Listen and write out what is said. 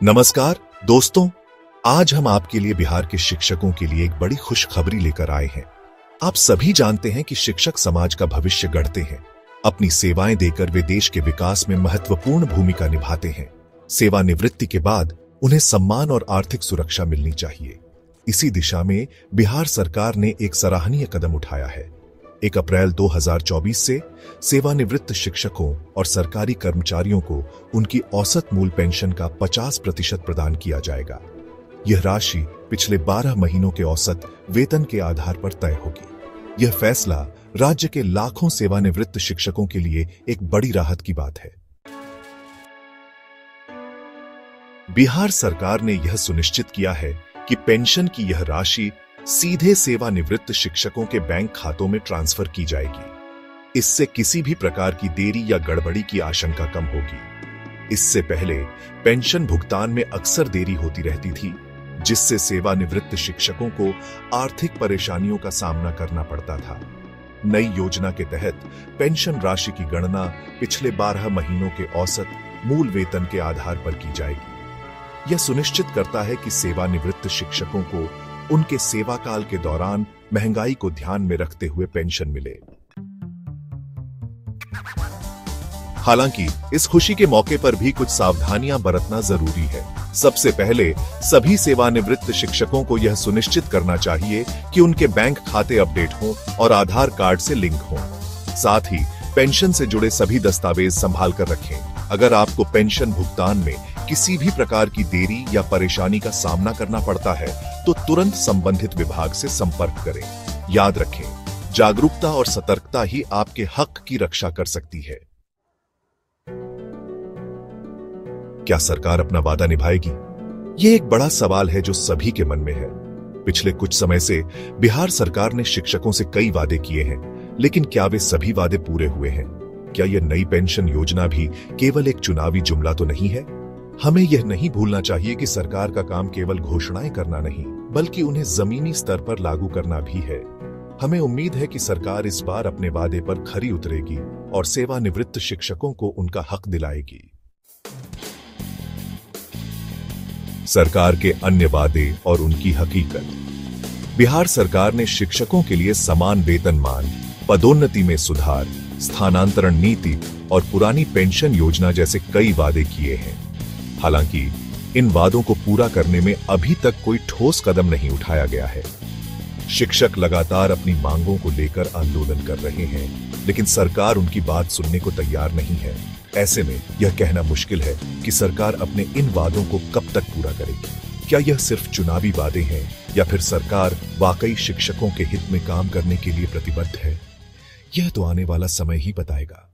नमस्कार दोस्तों, आज हम आपके लिए बिहार के शिक्षकों के लिए एक बड़ी खुशखबरी लेकर आए हैं। आप सभी जानते हैं कि शिक्षक समाज का भविष्य गढ़ते हैं। अपनी सेवाएं देकर वे देश के विकास में महत्वपूर्ण भूमिका निभाते हैं। सेवानिवृत्ति के बाद उन्हें सम्मान और आर्थिक सुरक्षा मिलनी चाहिए। इसी दिशा में बिहार सरकार ने एक सराहनीय कदम उठाया है। 1 अप्रैल 2024 से सेवानिवृत्त शिक्षकों और सरकारी कर्मचारियों को उनकी औसत मूल पेंशन का 50% प्रदान किया जाएगा। यह राशि पिछले 12 महीनों के औसत वेतन के आधार पर तय होगी। यह फैसला राज्य के लाखों सेवानिवृत्त शिक्षकों के लिए एक बड़ी राहत की बात है। बिहार सरकार ने यह सुनिश्चित किया है कि पेंशन की यह राशि सीधे सेवानिवृत्त शिक्षकों के बैंक खातों में ट्रांसफर की जाएगी। इससे किसी भी प्रकार की देरी या गड़बड़ी की आशंका कम होगी। इससे पहले पेंशन भुगतान में अक्सर देरी होती रहती थी, जिससे सेवानिवृत्त शिक्षकों को आर्थिक परेशानियों का सामना करना पड़ता था। नई योजना के तहत पेंशन राशि की गणना पिछले 12 महीनों के औसत मूल वेतन के आधार पर की जाएगी। यह सुनिश्चित करता है कि सेवानिवृत्त शिक्षकों को उनके सेवा काल के दौरान महंगाई को ध्यान में रखते हुए पेंशन मिले। हालांकि इस खुशी के मौके पर भी कुछ सावधानियां बरतना जरूरी है। सबसे पहले सभी सेवानिवृत्त शिक्षकों को यह सुनिश्चित करना चाहिए कि उनके बैंक खाते अपडेट हों और आधार कार्ड से लिंक हों। साथ ही पेंशन से जुड़े सभी दस्तावेज संभाल कर रखें। अगर आपको पेंशन भुगतान में किसी भी प्रकार की देरी या परेशानी का सामना करना पड़ता है तो तुरंत संबंधित विभाग से संपर्क करें। याद रखें, जागरूकता और सतर्कता ही आपके हक की रक्षा कर सकती है। क्या सरकार अपना वादा निभाएगी? यह एक बड़ा सवाल है जो सभी के मन में है। पिछले कुछ समय से बिहार सरकार ने शिक्षकों से कई वादे किए हैं, लेकिन क्या वे सभी वादे पूरे हुए हैं? क्या यह नई पेंशन योजना भी केवल एक चुनावी जुमला तो नहीं है? हमें यह नहीं भूलना चाहिए कि सरकार का काम केवल घोषणाएं करना नहीं, बल्कि उन्हें जमीनी स्तर पर लागू करना भी है। हमें उम्मीद है कि सरकार इस बार अपने वादे पर खरी उतरेगी और सेवानिवृत्त शिक्षकों को उनका हक दिलाएगी। सरकार के अन्य वादे और उनकी हकीकत। बिहार सरकार ने शिक्षकों के लिए समान वेतनमान, पदोन्नति में सुधार, स्थानांतरण नीति और पुरानी पेंशन योजना जैसे कई वादे किए हैं। हालांकि इन वादों को पूरा करने में अभी तक कोई ठोस कदम नहीं उठाया गया है। शिक्षक लगातार अपनी मांगों को लेकर आंदोलन कर रहे हैं, लेकिन सरकार उनकी बात सुनने को तैयार नहीं है। ऐसे में यह कहना मुश्किल है कि सरकार अपने इन वादों को कब तक पूरा करेगी। क्या यह सिर्फ चुनावी वादे हैं या फिर सरकार वाकई शिक्षकों के हित में काम करने के लिए प्रतिबद्ध है? यह तो आने वाला समय ही बताएगा।